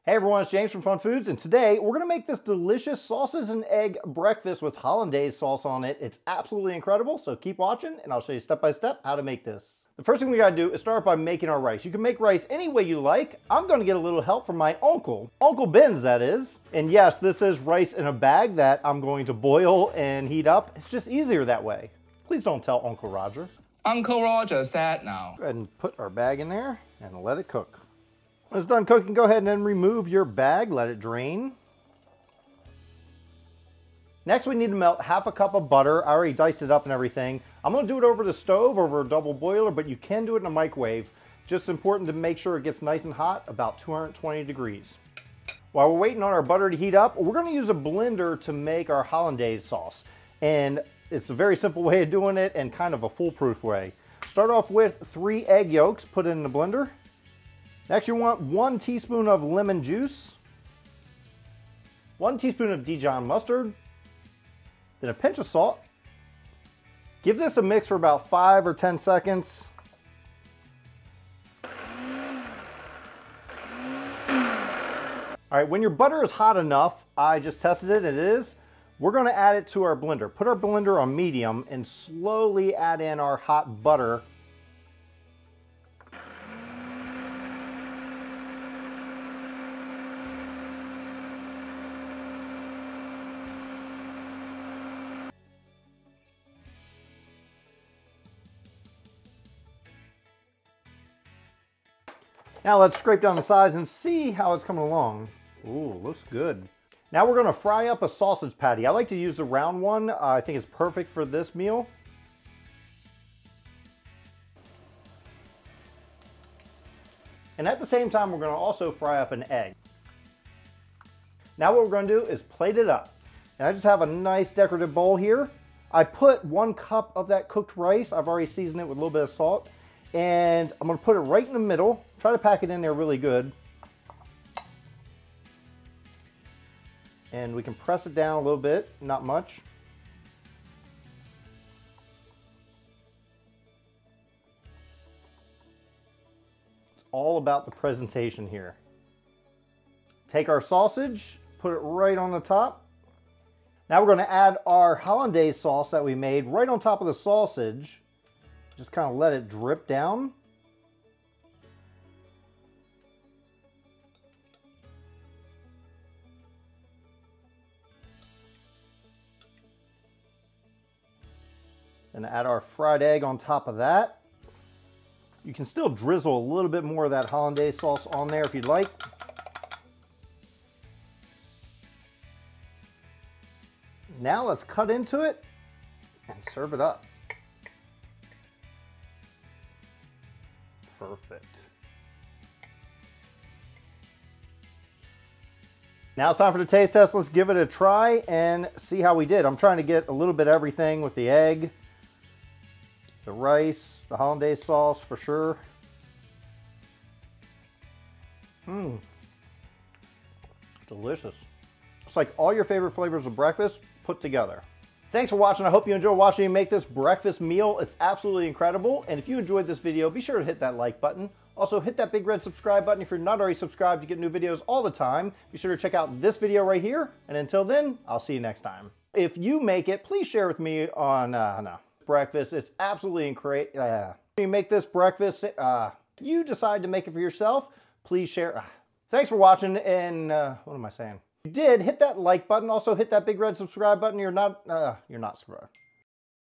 Hey everyone, it's James from FunFoods, and today we're gonna make this delicious sausage and egg breakfast with Hollandaise sauce on it. It's absolutely incredible, so keep watching and I'll show you step by step how to make this. The first thing we gotta do is start by making our rice. You can make rice any way you like. I'm gonna get a little help from my uncle, Uncle Ben's that is. And yes, this is rice in a bag that I'm going to boil and heat up. It's just easier that way. Please don't tell Uncle Roger. Uncle Roger said no. Go ahead and put our bag in there and let it cook. When it's done cooking, go ahead and then remove your bag, let it drain. Next, we need to melt half a cup of butter. I already diced it up and everything. I'm gonna do it over the stove, over a double boiler, but you can do it in a microwave. Just important to make sure it gets nice and hot, about 220 degrees. While we're waiting on our butter to heat up, we're gonna use a blender to make our Hollandaise sauce. And it's a very simple way of doing it and kind of a foolproof way. Start off with 3 egg yolks, put it in the blender. Next, you want 1 teaspoon of lemon juice, 1 teaspoon of Dijon mustard, then a pinch of salt. Give this a mix for about 5 or 10 seconds. All right, when your butter is hot enough, I just tested it, it is, we're gonna add it to our blender. Put our blender on medium and slowly add in our hot butter. Now let's scrape down the sides and see how it's coming along. Ooh, looks good. Now we're gonna fry up a sausage patty. I like to use the round one. I think it's perfect for this meal. And at the same time, we're gonna also fry up an egg. Now what we're gonna do is plate it up. And I just have a nice decorative bowl here. I put 1 cup of that cooked rice. I've already seasoned it with a little bit of salt. And I'm gonna put it right in the middle. Try to pack it in there really good. And we can press it down a little bit, not much. It's all about the presentation here. Take our sausage, put it right on the top. Now we're gonna add our Hollandaise sauce that we made right on top of the sausage. Just kind of let it drip down. And add our fried egg on top of that. You can still drizzle a little bit more of that Hollandaise sauce on there if you'd like. Now let's cut into it and serve it up. Perfect. Now it's time for the taste test. Let's give it a try and see how we did. I'm trying to get a little bit of everything with the egg, the rice, the Hollandaise sauce for sure. Delicious. It's like all your favorite flavors of breakfast put together. Thanks for watching. I hope you enjoy watching me make this breakfast meal. It's absolutely incredible. And if you enjoyed this video, be sure to hit that like button. Also, hit that big red subscribe button if you're not already subscribed to get new videos all the time. Be sure to check out this video right here. And until then, I'll see you next time. If you make it, please share with me on breakfast. It's absolutely incredible. You make this breakfast, you decide to make it for yourself, please share. Thanks for watching, and what am I saying? If you did, hit that like button. Also hit that big red subscribe button. You're not subscribed.